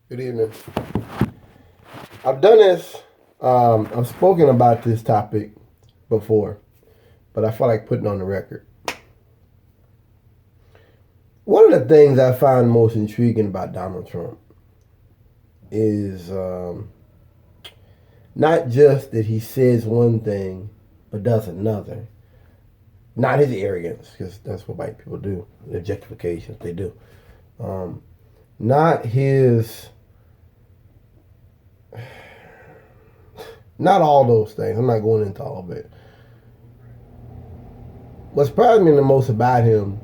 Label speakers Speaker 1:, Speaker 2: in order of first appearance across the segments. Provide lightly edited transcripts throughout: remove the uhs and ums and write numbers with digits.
Speaker 1: Good evening. I've done this. I've spoken about this topic before, but I feel like putting it on the record. One of the things I find most intriguing about Donald Trump is not just that he says one thing but does another. Not his arrogance, because that's what white people do. The objectification they do. Not his. Not all those things. I'm not going into all of it. What surprised me the most about him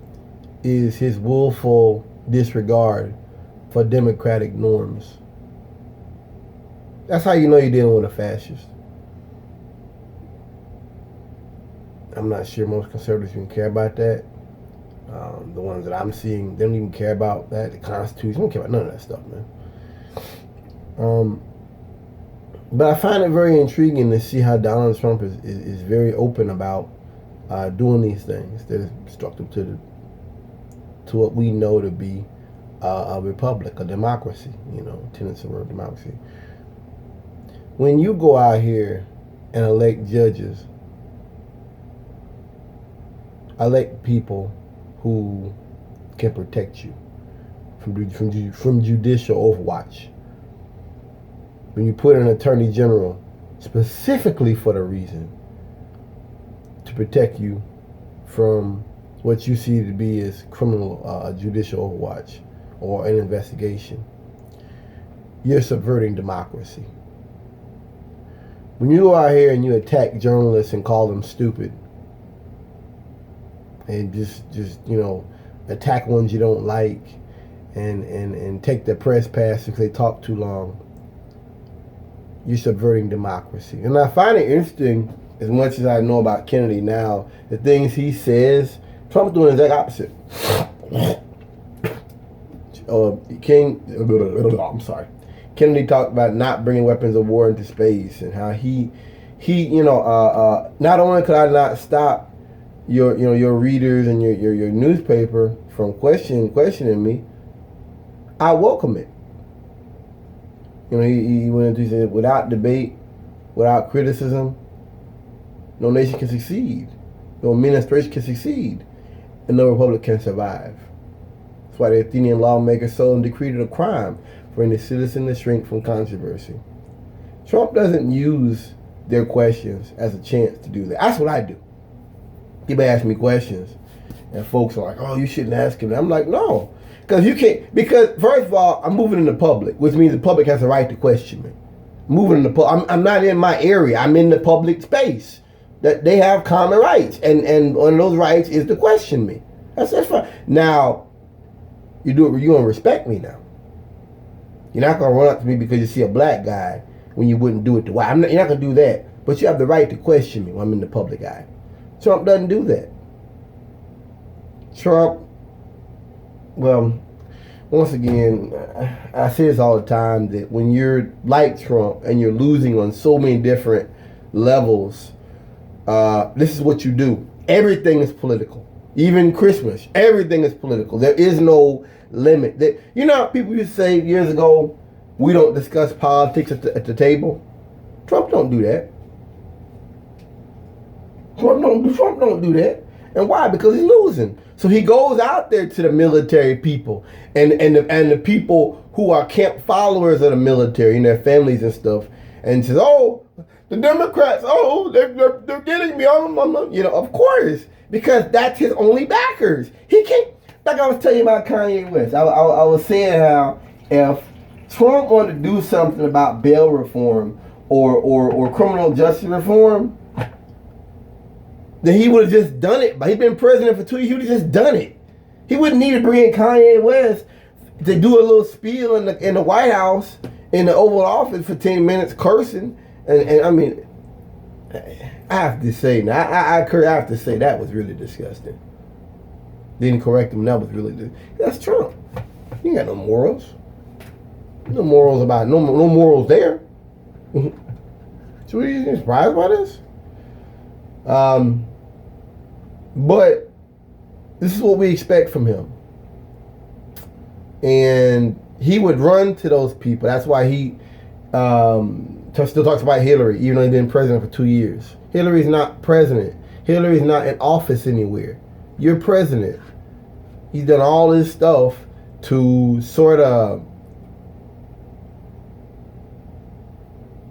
Speaker 1: is his willful disregard for democratic norms. That's how you know you're dealing with a fascist. I'm not sure most conservatives even care about that. The ones that I'm seeing, they don't even care about that. The Constitution, they don't care about none of that stuff, man. But I find it very intriguing to see how Donald Trump is very open about doing these things that is destructive to what we know to be a republic, a democracy, tenets of our democracy. When you go out here and elect judges, elect people who can protect you from judicial overwatch. When you put an attorney general specifically for the reason to protect you from what you see to be as criminal judicial overwatch or an investigation, you're subverting democracy. When you go out here and you attack journalists and call them stupid and just attack ones you don't like and take their press pass because they talk too long, you're subverting democracy. And I find it interesting, as much as I know about Kennedy now, the things he says, Trump's doing the exact opposite. Kennedy talked about not bringing weapons of war into space and how he not only could I not stop your readers and your newspaper from questioning me, I welcome it. He went into, he said, without debate, without criticism, no nation can succeed. No administration can succeed. And no republic can survive. That's why the Athenian lawmakers seldom decreed it a crime for any citizen to shrink from controversy. Trump doesn't use their questions as a chance to do that. That's what I do. People ask me questions, and folks are like, oh, you shouldn't ask him. I'm like, no. Because first of all, I'm moving in the public, which means the public has a right to question me. I'm not in my area. I'm in the public space. That they have common rights, and one of those rights is to question me. That's fine. Now, you're gonna respect me now. You're not gonna run up to me because you see a black guy when you wouldn't do it to white. You're not gonna do that, but you have the right to question me when I'm in the public eye. Trump doesn't do that. Trump. Well, once again, I say this all the time, that when you're like Trump and you're losing on so many different levels, this is what you do. Everything is political. Even Christmas, everything is political. There is no limit. People used to say years ago, we don't discuss politics at the table. Trump don't do that. Trump don't do that. And why? Because he's losing. So he goes out there to the military people and the people who are camp followers of the military and their families and stuff, and says, "Oh, the Democrats, they're getting me." Of course, because that's his only backers. He can't. Like I was telling you about Kanye West. I was saying how if Trump wanted to do something about bail reform or criminal justice reform, then he would have just done it. But he's been president for 2 years. He would have just done it. He wouldn't need to bring in Kanye West to do a little spiel in the White House, in the Oval Office for 10 minutes, cursing. And I mean, I have to say, I have to say that was really disgusting. Didn't correct him. That was really that's Trump. He ain't got no morals. No morals about no morals there. So are you surprised by this? But this is what we expect from him. And he would run to those people. That's why he still talks about Hillary, even though he's been president for 2 years. Hillary's not president. Hillary's not in office anywhere. You're president. He's done all this stuff to sort of.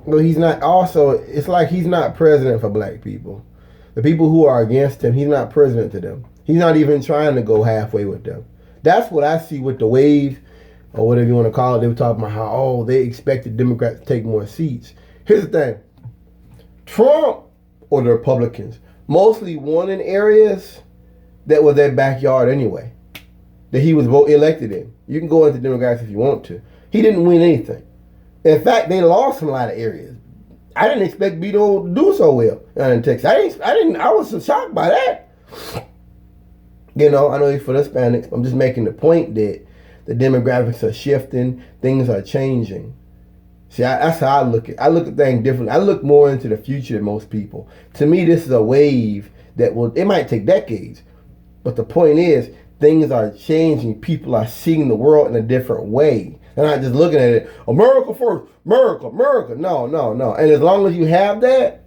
Speaker 1: But he's not also, it's like he's not president for black people. The people who are against him, he's not president to them. He's not even trying to go halfway with them. That's what I see with the wave, or whatever you want to call it. They were talking about how, oh, they expected Democrats to take more seats. Here's the thing. Trump, or the Republicans, mostly won in areas that were their backyard anyway, that he was elected in. You can go into Democrats if you want to. He didn't win anything. In fact, they lost in a lot of areas. I didn't expect Beto to do so well in Texas. I was so shocked by that. You know, I know he's for the Hispanics. I'm just making the point that the demographics are shifting. Things are changing. See, that's how I look at it. I look at things differently. I look more into the future than most people. To me, this is a wave that it might take decades. But the point is, things are changing. People are seeing the world in a different way. They're not just looking at it, America first, America. No. And as long as you have that,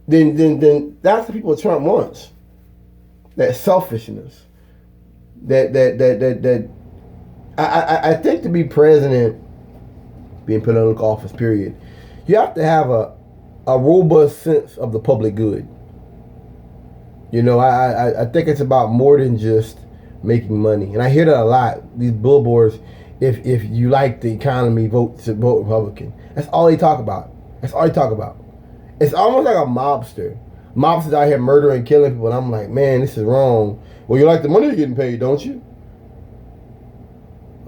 Speaker 1: then that's the people Trump wants. That selfishness. I think to be president, being put in political office, period, you have to have a robust sense of the public good. You know, I think it's about more than just making money. And I hear that a lot. These billboards, if you like the economy, vote Republican. That's all they talk about. It's almost like a mobster. Mobsters out here murdering, killing people, and I'm like, man, this is wrong. Well, you like the money you're getting paid, don't you?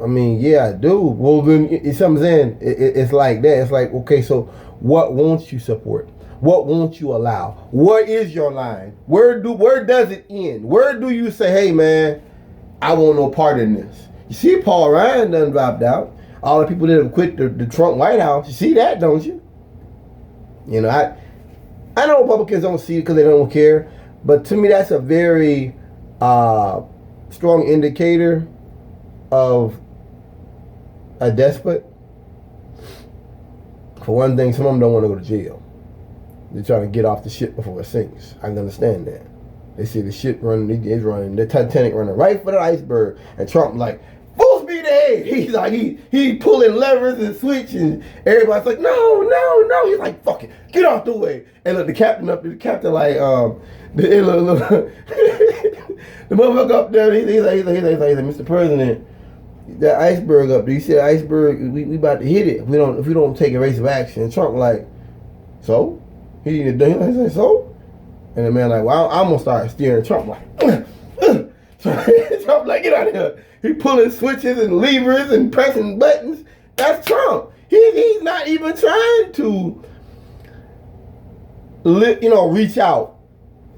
Speaker 1: I mean, yeah, I do. Well, then, it's something saying. It's like that. It's like, okay, so what won't you support? What won't you allow? What is your line? Where does it end? Where do you say, hey, man, I want no part in this? You see, Paul Ryan done dropped out. All the people that have quit the Trump White House. You see that, don't you? You know, I know Republicans don't see it because they don't care. But to me, that's a very strong indicator of a despot. For one thing, some of them don't want to go to jail. They're trying to get off the ship before it sinks. I can understand that. They see the ship running, it's running, the Titanic running right for the iceberg. And Trump like, full speed ahead. He's like, he pulling levers and switching. Everybody's like, no. He's like, fuck it, get off the way. And look, the captain like, the motherfucker up there, he's like, Mr. President, that iceberg up there, you see the iceberg, we about to hit it if we don't take evasive action. And Trump like, so? He said, so? And the man like, well, I'm gonna start steering. Trump like, Trump like, get out of here. He pulling switches and levers and pressing buttons. That's Trump. He's not even trying to, reach out.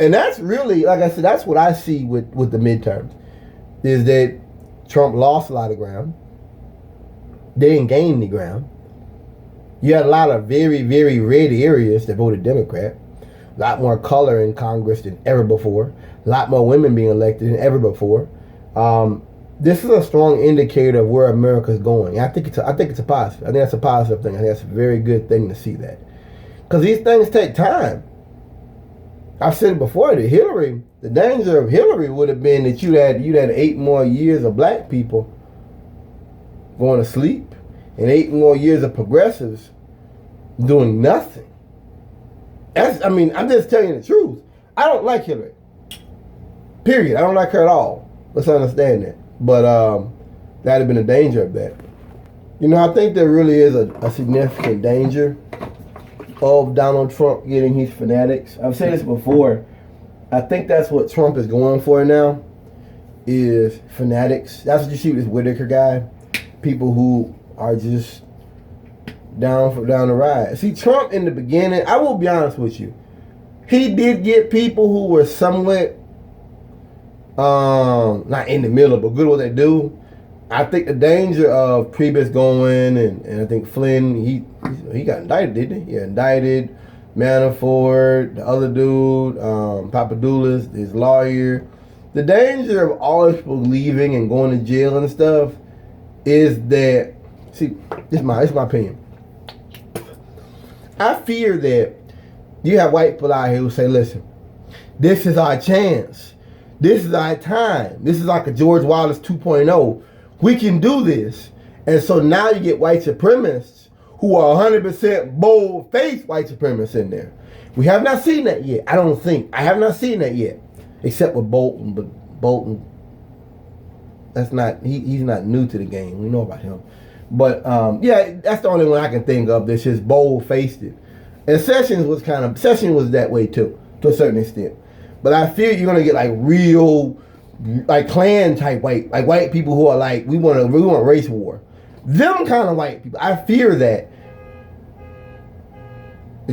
Speaker 1: And that's really, like I said, that's what I see with the midterms, is that Trump lost a lot of ground. They didn't gain any ground. You had a lot of very, very red areas that voted Democrat. A lot more color in Congress than ever before. A lot more women being elected than ever before. This is a strong indicator of where America's going. I think it's a positive. I think that's a positive thing. I think that's a very good thing to see that. Because these things take time. I've said it before, that the danger of Hillary would have been that you'd had 8 more years of black people going to sleep and 8 more years of progressives doing nothing. I'm just telling you the truth. I don't like Hillary. Period. I don't like her at all. Let's understand that. But that'd have been a danger of that. I think there really is a significant danger of Donald Trump getting his fanatics. I've said this before. I think that's what Trump is going for now, is fanatics. That's what you see with this Whitaker guy. People who are just down the ride. See, Trump in the beginning, I will be honest with you, he did get people who were somewhat not in the middle, but good at what they do. I think the danger of Priebus going and I think Flynn, he got indicted, didn't he? Yeah, indicted. Manafort, the other dude, Papadoulas, his lawyer. The danger of all these people leaving and going to jail and stuff is that See, this is my opinion. I fear that you have white people out here who say, listen, this is our chance. This is our time. This is like a George Wallace 2.0. We can do this. And so now you get white supremacists who are 100% bold-faced white supremacists in there. We have not seen that yet. I don't think. I have not seen that yet. Except with Bolton. But Bolton, that's not, he's not new to the game. We know about him. But, yeah, that's the only one I can think of that's just bold-faced it. And Sessions was that way too, to a certain extent. But I fear you're going to get like real, like Klan type white people who are like, we want race war. Them kind of white people. I fear that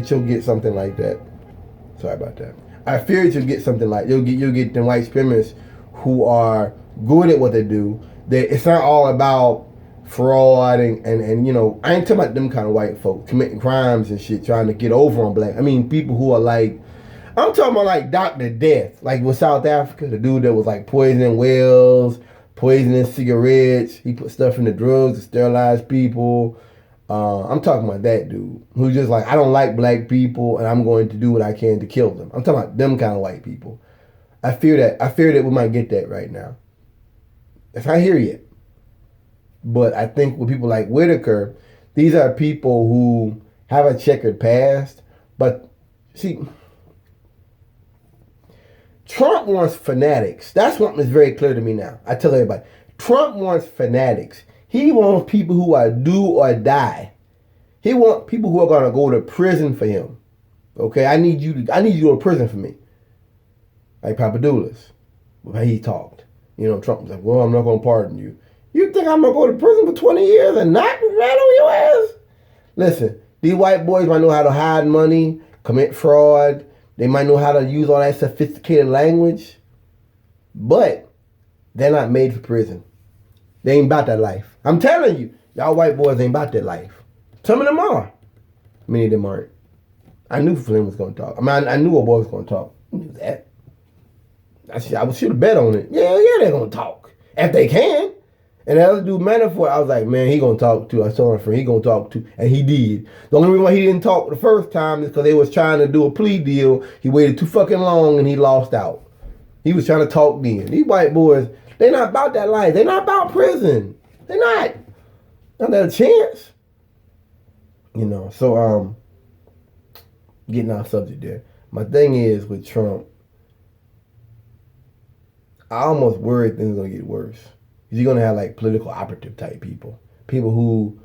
Speaker 1: you'll get something like that. Sorry about that. I fear that you'll get something like, you'll get them white supremacists who are good at what they do. That it's not all about fraud and you know, I ain't talking about them kind of white folk committing crimes and shit, trying to get over on black. I mean, people who are like, I'm talking about like Dr. Death, like with South Africa, the dude that was like poisoning whales, poisoning cigarettes. He put stuff in the drugs to sterilize people. I'm talking about that dude who's just like, I don't like black people and I'm going to do what I can to kill them. I'm talking about them kind of white people. I fear that we might get that right now. It's not here yet. But I think with people like Whitaker, these are people who have a checkered past. But see, Trump wants fanatics. That's something that's very clear to me now. I tell everybody, Trump wants fanatics. He wants people who are do or die. He wants people who are going to go to prison for him. Okay, I need you to go to prison for me. Like Papadoulas, how he talked. You know, Trump was like, well, I'm not going to pardon you. You think I'm going to go to prison for 20 years and not rat on your ass? Listen, these white boys might know how to hide money, commit fraud. They might know how to use all that sophisticated language. But they're not made for prison. They ain't about that life. I'm telling you, y'all white boys ain't about that life. Some of them are. Many of them aren't. I knew Flynn was going to talk. I mean, I knew a boy was going to talk. I knew that. I should have bet on it. Yeah, they're going to talk. If they can. And the other dude, Manafort, I was like, man, he going to talk too. I told my friend, he going to talk too. And he did. The only reason why he didn't talk the first time is because they was trying to do a plea deal. He waited too fucking long and he lost out. He was trying to talk then. These white boys, they're not about that life. They're not about prison. They're not. Not that a chance. You know, so, getting off subject there. My thing is with Trump, I almost worry things are going to get worse. You're going to have like political operative type people. People who,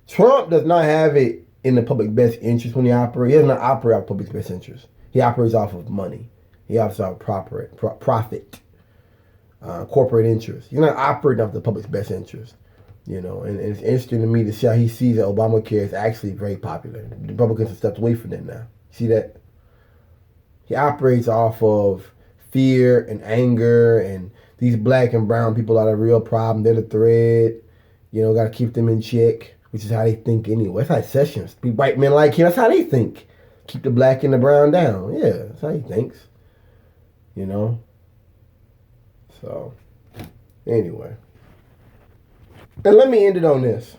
Speaker 1: Trump does not have it in the public best interest when he operates. He does not operate off public's best interest. He operates off of money. He operates off of profit, corporate interest. He's not operating off the public's best interest. You know, and it's interesting to me to see how he sees that Obamacare is actually very popular. The Republicans have stepped away from that now. See that? He operates off of fear and anger, and these black and brown people are the real problem. They're the thread. You know, got to keep them in check, which is how they think anyway. That's how Sessions, white men like him, that's how they think. Keep the black and the brown down. Yeah, that's how he thinks. You know? So, anyway. And let me end it on this.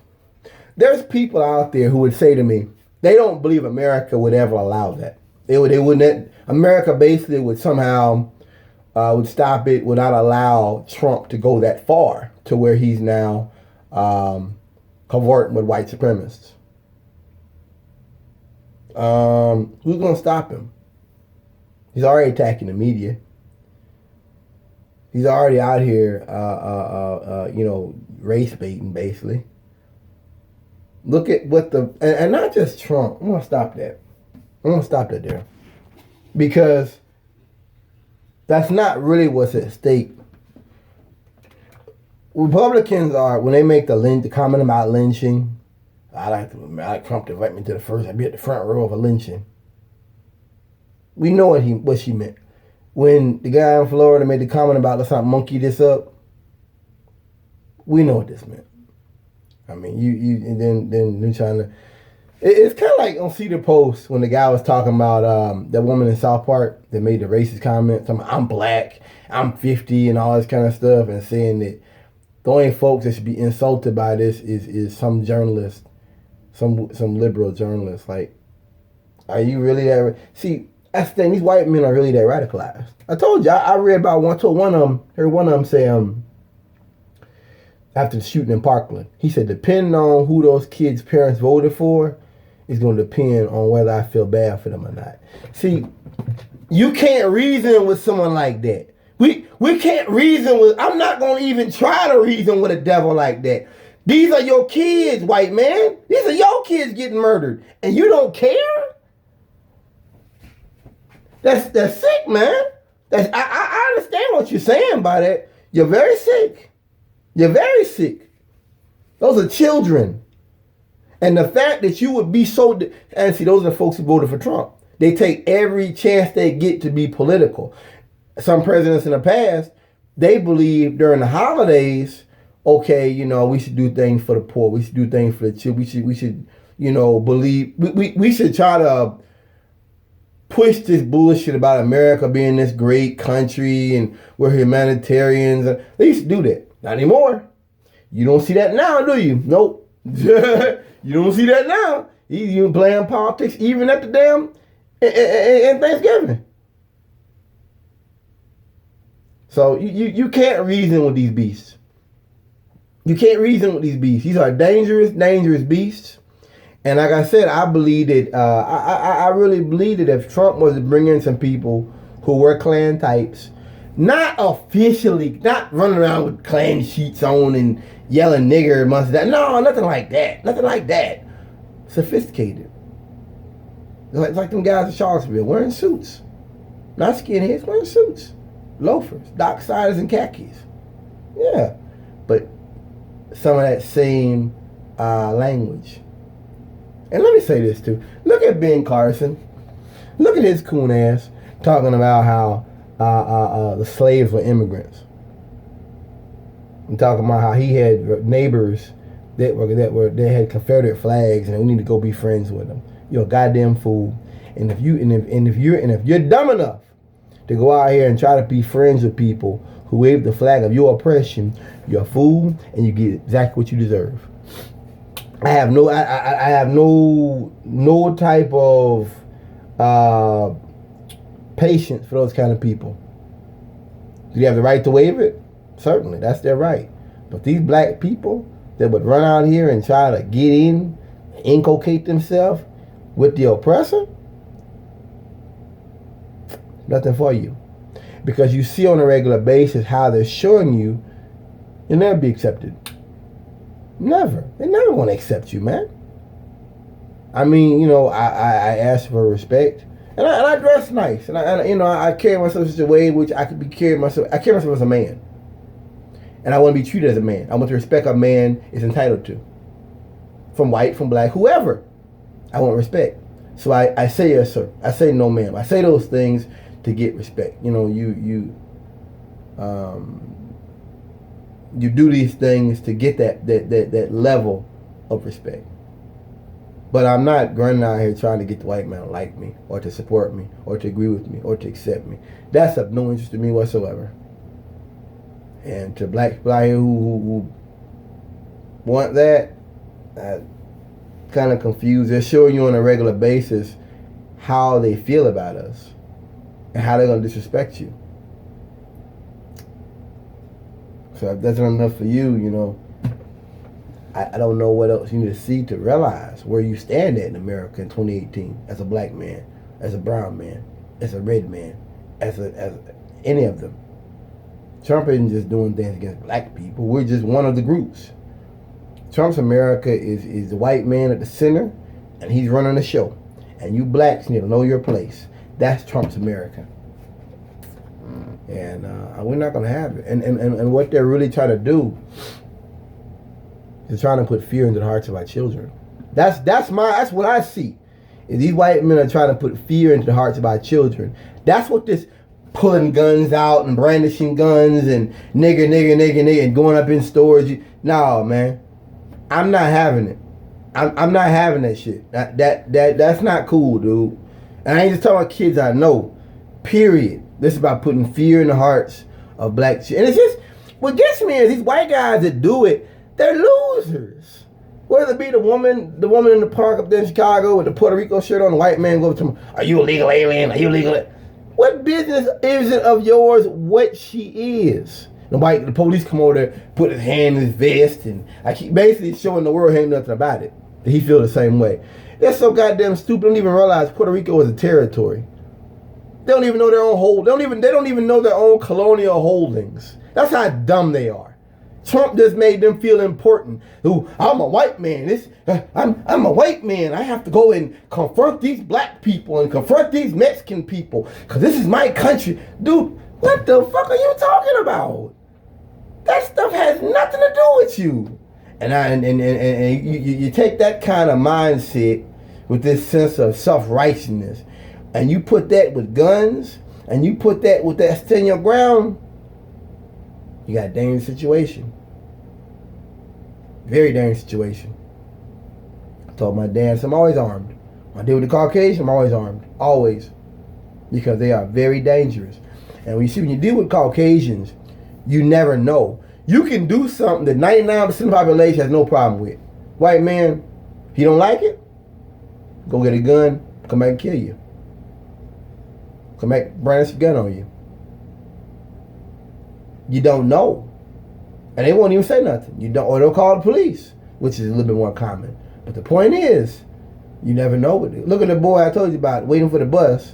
Speaker 1: There's people out there who would say to me, they don't believe America would ever allow that. They wouldn't. America basically would somehow would stop it, would not allow Trump to go that far to where he's now converting with white supremacists. Who's going to stop him? He's already attacking the media. He's already out here, race baiting, basically. Look at what and not just Trump. I'm going to stop that. I'm going to stop that there. Because that's not really what's at stake. Republicans are, when they make the comment about lynching, I like Trump to invite me to I'd be at the front row of a lynching. We know what she meant. When the guy in Florida made the comment about let's not monkey this up, we know what this meant. I mean, and then you're trying to. It's kind of like on Cedar Post when the guy was talking about that woman in South Park that made the racist comment, talking about, I'm black, I'm 50, and all this kind of stuff, and saying that The only folks that should be insulted by this is some journalist, some liberal journalist. Like, are you really that? See, that's the thing. These white men are really that radicalized. I told you. I read about one. Told one of them. Heard one of them say after the shooting in Parkland, he said, depending on who those kids' parents voted for, is going to depend on whether I feel bad for them or not. See, you can't reason with someone like that. We can't reason with. I'm not going to even try to reason with a devil like that. These are your kids, white man. These are your kids getting murdered, and you don't care. That's sick, man. I understand what you're saying by that. You're very sick. You're very sick. Those are children. And the fact that you would be so... And see, those are the folks who voted for Trump. They take every chance they get to be political. Some presidents in the past, they believe during the holidays, okay, you know, we should do things for the poor. We should do things for the children. We should, you know, believe... We should try to push this bullshit about America being this great country and we're humanitarians. They used to do that. Not anymore. You don't see that now, do you? Nope. You don't see that now. You playing politics even at the damn and Thanksgiving. So you can't reason with these beasts. You can't reason with these beasts. These are dangerous, dangerous beasts. And like I said, I believe that I really believe that if Trump was to bring in some people who were Klan types, not officially, not running around with Klan sheets on and yelling nigger amongst that. No, nothing like that. Nothing like that. Sophisticated. It's like them guys in Charlottesville wearing suits. Not skinheads, wearing suits. Loafers, docksiders, and khakis. Yeah. But some of that same language. And let me say this too. Look at Ben Carson. Look at his coon ass talking about how the slaves were immigrants. I'm talking about how he had neighbors that had Confederate flags and we need to go be friends with them. You're a goddamn fool. And if you're dumb enough to go out here and try to be friends with people who wave the flag of your oppression, you're a fool and you get exactly what you deserve. I have no type of patience for those kind of people. Do you have the right to waive it? Certainly, that's their right. But these black people that would run out here and try to get in, inculcate themselves with the oppressor, nothing for you. Because you see on a regular basis how they're showing you'll never be accepted. Never. They never want to accept you, man. I mean, you know, I ask for respect. And I dress nice. And I carry myself in such a way which I could be carrying myself. I carry myself as a man. And I want to be treated as a man. I want the respect a man is entitled to. From white, from black, whoever. I want respect. So I say yes, sir. I say no, ma'am. I say those things to get respect. You know, you do these things to get that level of respect. But I'm not running out here trying to get the white man to like me or to support me or to agree with me or to accept me. That's of no interest to me whatsoever. And to black people out here who want that, kind of confused. They're showing you on a regular basis how they feel about us and how they're going to disrespect you. So if that's not enough for you, you know, I don't know what else you need to see to realize where you stand at in America in 2018 as a black man, as a brown man, as a red man, as any of them. Trump isn't just doing things against black people. We're just one of the groups. Trump's America is the white man at the center, and he's running the show. And you blacks need to know your place. That's Trump's America. And we're not going to have it. And what they're really trying to do is trying to put fear into the hearts of our children. That's what I see. Is these white men are trying to put fear into the hearts of our children. That's what this pulling guns out and brandishing guns and nigger and going up in stores. No, man. I'm not having it. I'm not having that shit. That's not cool, dude. And I ain't just talking about kids I know. Period. This is about putting fear in the hearts of black children. And what gets me is these white guys that do it, they're losers. Whether it be the woman in the park up there in Chicago with the Puerto Rico shirt on, the white man goes to him, are you a legal alien? Are you legal? What business is it of yours what she is? The police come over there, put his hand in his vest, and I keep basically showing the world ain't nothing about it. That he feel the same way. They're so goddamn stupid. They don't even realize Puerto Rico is a territory. They don't even know their own hold. They don't even know their own colonial holdings. That's how dumb they are. Trump just made them feel important. Ooh, I'm a white man. I'm a white man. I have to go and confront these black people and confront these Mexican people because this is my country. Dude, what the fuck are you talking about? That stuff has nothing to do with you. And you take that kind of mindset with this sense of self-righteousness, and you put that with guns, and you put that with that stand your ground, you got a dangerous situation. Very dangerous situation. I told my dad, so I'm always armed. When I deal with the Caucasian, I'm always armed. Always. Because they are very dangerous. And when you deal with Caucasians, you never know. You can do something that 99% of the population has no problem with. White man, if you don't like it, go get a gun, come back and kill you. Come back, brandish a gun on you. You don't know. And they won't even say nothing. Or they'll call the police, which is a little bit more common. But the point is, you never know. Look at the boy I told you about, waiting for the bus.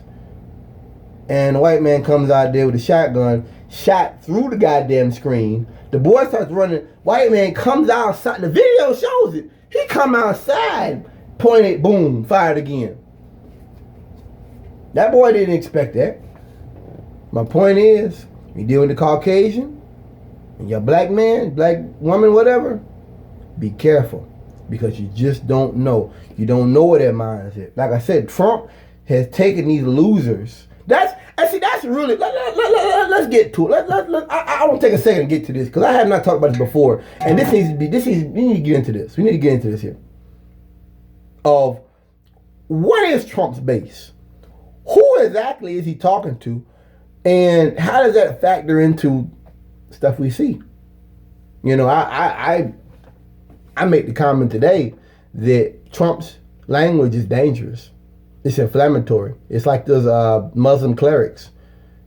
Speaker 1: And the white man comes out there with a shotgun, shot through the goddamn screen. The boy starts running. White man comes outside. The video shows it. He come outside, pointed, boom, fired again. That boy didn't expect that. My point is, you deal with the Caucasian, and you're a black man, black woman, whatever, be careful. Because you just don't know. You don't know where their minds is. Like I said, Trump has taken these losers. That's really, let's get to it. I want to take a second to get to this, because I have not talked about this before. And we need to get into this. We need to get into this here. Of what is Trump's base? Who exactly is he talking to? And how does that factor into stuff we see? You know, I make the comment today that Trump's language is dangerous. It's inflammatory. It's like those Muslim clerics.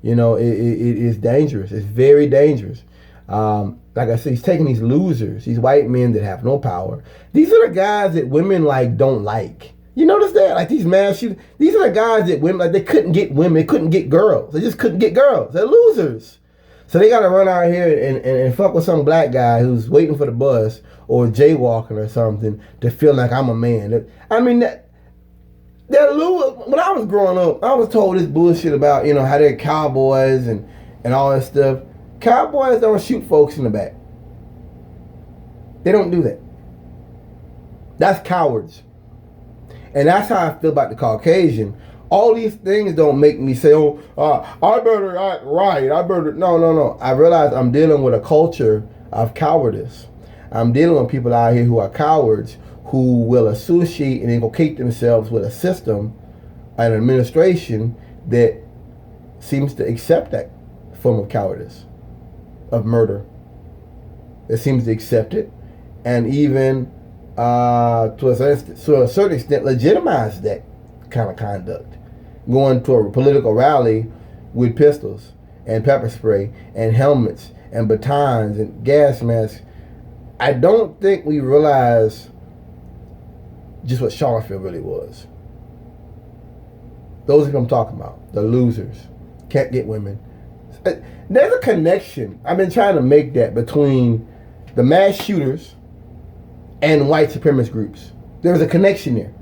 Speaker 1: You know, it is dangerous. It's very dangerous. Like I said, he's taking these losers, these white men that have no power. These are the guys that women don't like. You notice that? Like these mass shooters. These are the guys that women, they couldn't get women. They couldn't get girls. They just couldn't get girls. They're losers. So they got to run out here and fuck with some black guy who's waiting for the bus or jaywalking or something to feel like I'm a man. I mean, they're losers. When I was growing up, I was told this bullshit about, you know, how they're cowboys and all that stuff. Cowboys don't shoot folks in the back. They don't do that. That's cowards. And that's how I feel about the Caucasian. All these things don't make me say, I better act right. I better... No. I realize I'm dealing with a culture of cowardice. I'm dealing with people out here who are cowards, who will associate and inculcate themselves with a system, an administration that seems to accept that form of cowardice, of murder. It seems to accept it, and even to a certain extent legitimize that kind of conduct. Going to a political rally with pistols and pepper spray and helmets and batons and gas masks. I don't think we realize just what Charlottesville really was. Those are who I'm talking about. The losers. Can't get women. There's a connection. I've been trying to make that between the mass shooters and white supremacist groups. There's a connection there.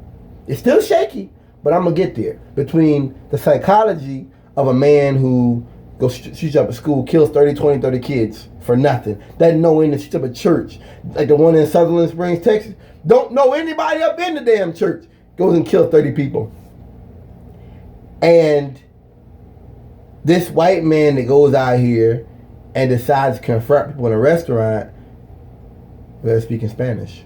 Speaker 1: It's still shaky, but I'm going to get there. Between the psychology of a man who goes shoots up a school, kills 30 kids for nothing. Doesn't know any, shoots up a church, like the one in Sutherland Springs, Texas. Don't know anybody up in the damn church. Goes and kills 30 people. And this white man that goes out here and decides to confront people in a restaurant, they're speaking Spanish.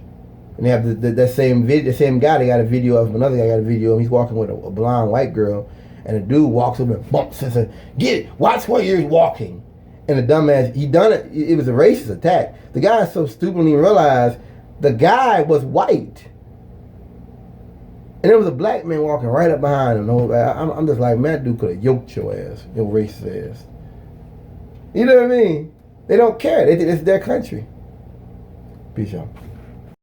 Speaker 1: And they have that same video, the same guy, they got a video of him, another guy got a video of him, he's walking with a blonde white girl, and a dude walks up and bumps and says, get it, watch where you're walking. And the dumbass, he done it. It was a racist attack. The guy so stupidly realized the guy was white. And there was a black man walking right up behind him. I'm just like, man, that dude could have yoked your ass, your racist ass. You know what I mean? They don't care. It's their country. Peace out.